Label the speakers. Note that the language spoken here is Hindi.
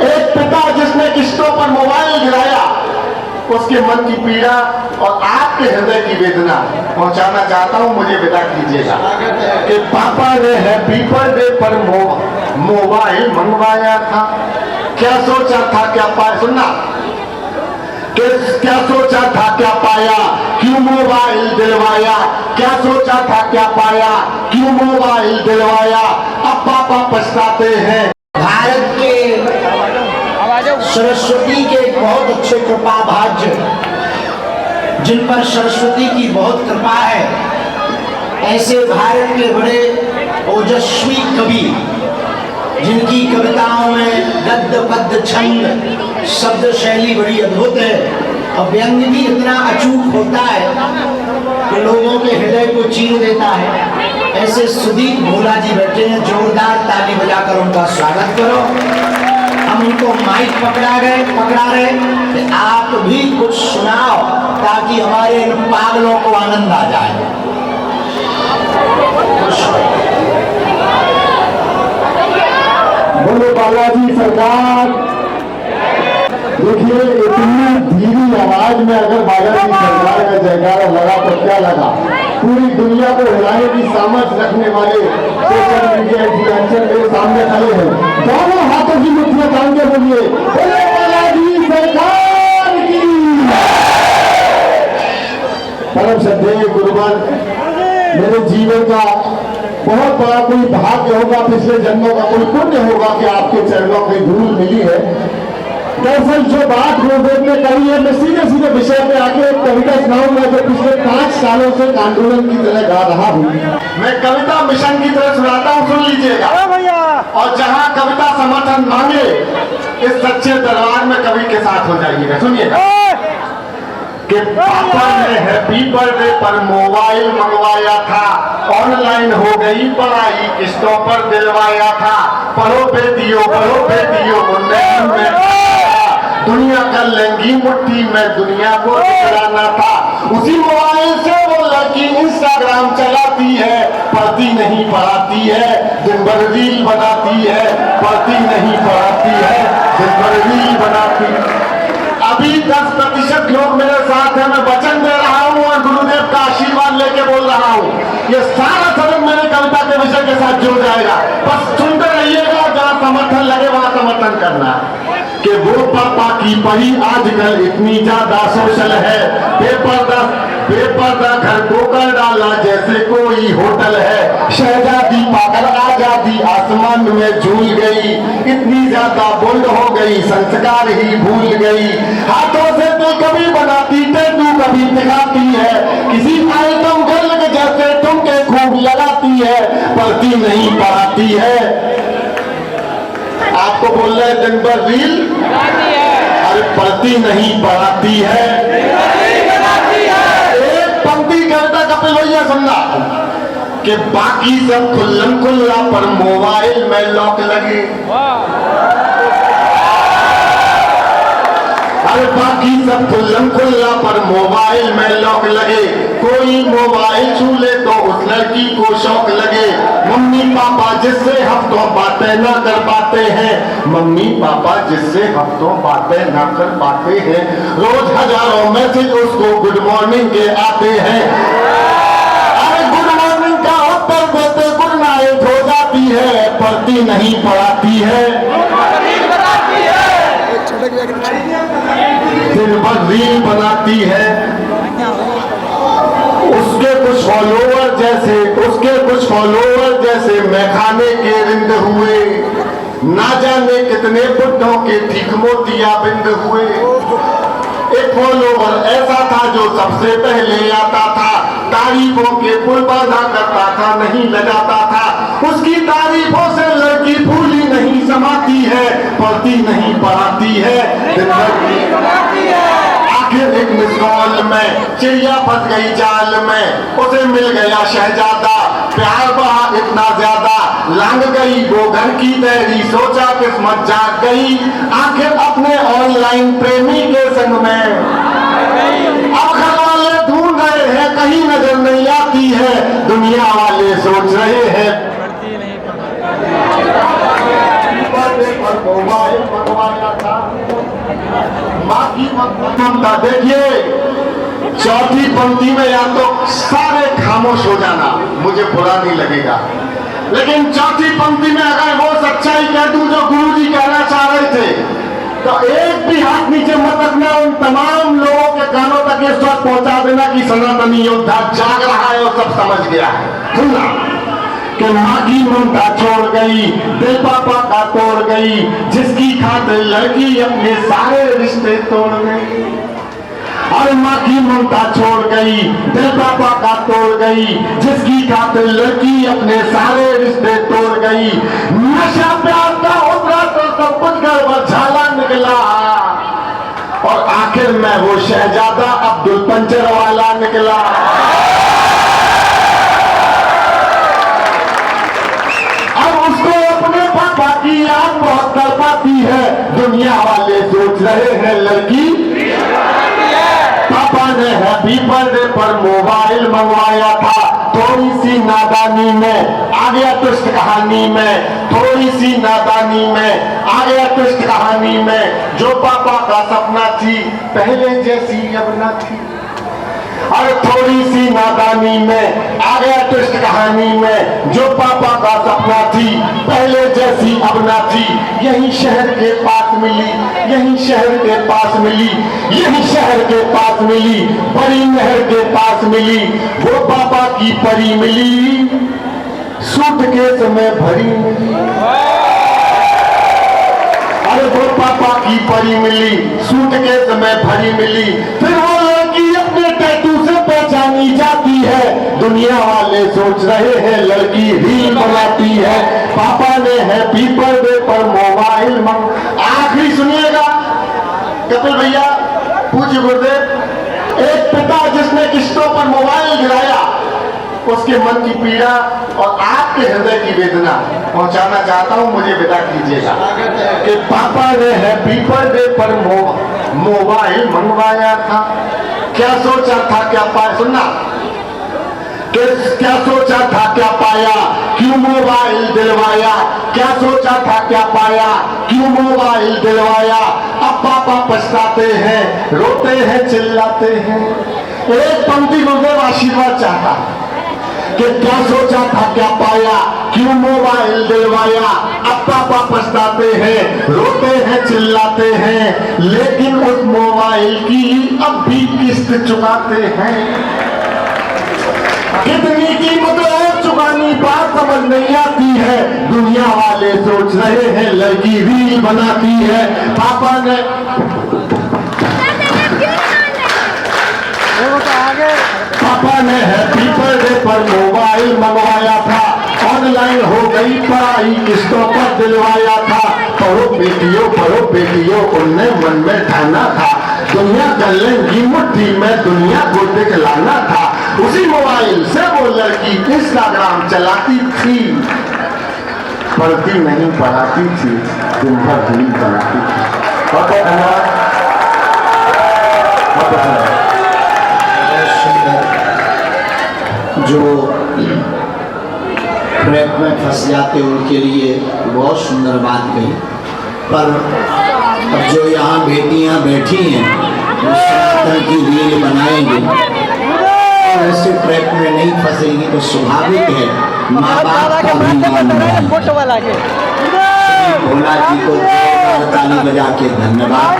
Speaker 1: एक पिता जिसने किस्तों पर मोबाइल गिराया, उसके मन की पीड़ा और आपके हृदय की वेदना पहुंचाना चाहता हूं, मुझे विदा कीजिएगा। कि पापा ने हैप्पी बर्थडे पर मोबाइल मंगवाया था, क्या सोचा था क्या पाया, सुनना, क्या सोचा था क्या पाया, क्यों मोबाइल दिलवाया, क्या सोचा था क्या पाया, क्यों मोबाइल दिलवाया, अब पापा पछताते हैं।
Speaker 2: भारत के सरस्वती के बहुत अच्छे कृपा भाज्य, जिन पर सरस्वती की बहुत कृपा है, ऐसे भारत के बड़े ओजस्वी कवि, जिनकी कविताओं में गद्य पद्य छंद शब्द शैली बड़ी अद्भुत है और व्यंग्य भी इतना अचूक होता है कि लोगों के हृदय को चीर देता है। ऐसे सुदीप भोला जी बैठे हैं, जोरदार ताली बजाकर उनका स्वागत करो। हम उनको माइक पकड़ा रहे कि आप भी कुछ सुनाओ ताकि हमारे इन पागलों को आनंद आ जाए।
Speaker 1: बोलो बालाजी सरकार। देखिए, इतनी धीमी आवाज में अगर बालाजी सरकार का जयकारा लगा तो क्या लगा। पूरी दुनिया को हिलाने की सामर्थ्य रखने वाले सोशल मीडिया इन्फ्लुएंसर मेरे सामने खड़े हैं। दोनों हाथों की मुट्ठियां बांध के बोलिए, बोलो बालाजी सरकार की। परम श्रद्धेय गुरुवर, मेरे जीवन का बहुत बड़ा कोई भाग्य होगा, पिछले जन्मों का कोई पुण्य होगा कि आपके चरणों की धूल मिली है। दरअसल जो बात गुरुदेव ने कही है, मैं सीधे सीधे विषय पे आके एक कविता सुनाऊंगा जो पिछले 5 सालों से आंदोलन की तरह गा रहा हूँ। मैं कविता मिशन की तरह सुनाता हूँ, सुन लीजिएगा। और जहाँ कविता समर्थन मांगे, इस सच्चे दरबार में कवि के साथ हो जाइएगा। सुनिएगा कि पापा ने हैप्पी बर्थडे पर मोबाइल मंगवाया था, ऑनलाइन हो गई पढ़ाई किस्तों पर दिलवाया था, पढ़ो बेटियों उन्नयन में दुनिया कर लेंगी मुट्ठी में दुनिया को दिखलाना था। उसी मोबाइल से वो लड़की इंस्टाग्राम चलाती है, पढ़ती नहीं पढ़ाती है, दिन भर रील बनाती है, पढ़ती नहीं पढ़ाती है, दिन भर रील बनाती है। अभी 10% लोग मेरे साथ हैं, मैं वचन दे रहा हूं और गुरुदेव का आशीर्वाद लेके बोल रहा हूं, ये सारा सदन मेरे कविता के विषय के साथ जुड़ जाएगा। बस सुनते रहिएगा, जहां समर्थन लगे वहां समर्थन करना। कि वो पापा की पढ़ी आजकल इतनी ज्यादा सोशल है, बेपर्दा घर को कर डाला जैसे कोई होटल है, शहजादी पाकर आजादी आसमान में झूल गई, इतनी ज्यादा बोल्ड हो गई संस्कार ही भूल गई, हाथों से तो कभी बनाती टैटू कभी दिखाती है, किसी आइटम गर्ल के जैसे ठुमके खूब लगाती है, पढ़ती नहीं पढ़ाती है। आपको बोल रहे दिन भर रील, अरे पढ़ती नहीं पढ़ाती है। एक पंक्ति कविता कपिल भैया सुनना कि बाकी सब खुल्लम खुल्ला पर मोबाइल में लॉक लगे, अरे बाकी सब खुल्लम खुल्ला पर मोबाइल में लॉक लगे, कोई मोबाइल छू ले तो उस लड़की को शौक लगे, मम्मी पापा जिससे हफ्तों बातें ना कर पाते हैं, मम्मी पापा जिससे हफ्तों बातें ना कर पाते हैं, रोज हजारों मैसेज उसको गुड मॉर्निंग के आते हैं, अरे गुड मॉर्निंग का उत्तर देते गुड नाइट हो जाती है, पढ़ती नहीं पढ़ाती है, दिन भर रील बनाती है, उसके कुछ फॉलोवर जैसे मैखाने के रिंद हुए, ना जाने कितने बुड्ढों के ठीक मोतिया बिंद हुए। एक फॉलोवर ऐसा था जो सबसे पहले आता था, तारीफों के पुल बांधा करता था नहीं लगाता था, उसकी तारीफों से लड़की भूली नहीं समाती है, पढ़ती नहीं पढ़ाती है, दिन भर आखिर एक मिस कॉल में चिड़िया फंस गई जाल में, उसे मिल गया शहजादा, प्यार बहा इतना ज्यादा, लांग गई वो घर की देरी, सोचा किस्मत जाग गई, आखिर अपने ऑनलाइन प्रेमी के संग में, अब घर वाले ढूंढ रहे हैं कहीं नजर नहीं आती है, दुनिया वाले सोच रहे हैं ममता देखिए, चौथी पंक्ति में या तो सारे खामोश हो जाना, मुझे बुरा नहीं लगेगा, लेकिन चौथी पंक्ति में अगर वो सच्चाई कह दूं जो गुरुजी कहना चाह रहे थे, तो एक भी हाथ नीचे मत रखना, उन तमाम लोगों के कानों तक ये स्वर पहुंचा देना कि सनातनी योद्धा जाग रहा है और सब समझ गया है। सुनना कि माँ की ममता छोड़ गई, दिल पापा का तोड़ गई, जिसकी खातिर लड़की अपने सारे रिश्ते तोड़ गई। और माँ की ममता छोड़ गई, दिल पापा का तोड़ गई, जिसकी खातिर लड़की अपने सारे रिश्ते तोड़ गई। नशा प्यार का उतरा तो सब कुछ गड़बड़ झाला निकला, और आखिर में वो शहजादा अब्दुल पंचर वाला निकला। अब उसको अपने पापा की याद बहुत तड़पाती है, दुनिया वाले सोच रहे हैं लड़की। पापा ने हैप्पी बर्थडे पर मोबाइल मंगवाया था, थोड़ी सी नादानी में आ गया ट्विस्ट कहानी में, थोड़ी सी नादानी में आ गया ट्विस्ट कहानी में। जो पापा का सपना थी पहले जैसी अब न थी, और थोड़ी सी नादानी में आ गया ट्विस्ट कहानी में। जो पापा का सपना थी पहले जैसी अब ना थी। यही शहर के पास मिली, यही शहर के पास मिली, यही शहर के पास मिली, बड़ी नहर के पास मिली। वो पापा की परी मिली, सूटकेस में भरी मिली। अरे वो पापा की परी मिली, सूटकेस में भरी मिली। फिर वो लड़की अपने टैटू से पहचानी जाती है, दुनिया वाले सोच रहे हैं लड़की रील बनाती है। पापा ने हैप्पी बर्थडे पर मोबाइल आखिरी सुनिएगा कपिल भैया, पूज्य गुरुदेव। एक पिता जिसने किस्तों पर मोबाइल गिराया, उसके मन की पीड़ा और आपके हृदय की वेदना पहुंचाना चाहता हूं, मुझे विदा कीजिएगा। कि पापा ने हैप्पी बर्थडे पर मोबाइल मंगवाया था, क्या सोचा था क्या पाया, सुनना, क्या सोचा था क्या पाया, क्यों मोबाइल दिलवाया, क्या सोचा था क्या पाया, क्यों मोबाइल दिलवाया। अब पापा पछताते हैं, रोते हैं, चिल्लाते हैं। एक पंक्ति गुरुदेव आशीर्वाद चाहता कि क्या सोचा था क्या पाया, क्यों मोबाइल दिलवाया। अब पापा पछताते हैं, रोते हैं, चिल्लाते हैं, लेकिन उस मोबाइल की अब भी किस्त चुकाते हैं। कितनी कीमत और चुकानी बात समझ नहीं आती है, दुनिया वाले सोच रहे हैं लड़की रील बनाती है। पापा ने हैप्पी बर्थडे पर मोबाइल मंगवाया था, ऑनलाइन हो गई पढ़ाई किस्तों पर दिलवाया था। पढ़ो बेटियों उनने मन में ठाना था, दुनिया कर लेंगी मुट्ठी में, दुनिया को दिखलाना था। उसी मोबाइल से वो लड़की इंस्टाग्राम चलाती थी, पढ़ती नहीं पढ़ाती थी, दिन भर रील बनाती थी।
Speaker 2: जो ट्रैक में फंस जाते उनके लिए बहुत सुंदर बात कही, पर अब जो यहाँ बेटियाँ बैठी हैं वो सनातन की रील बनाएंगी और ऐसे ट्रैक में नहीं फंसेंगी तो स्वाभाविक है माँ बाप का भी मान भोला जी को ताली बजा के धन्यवाद।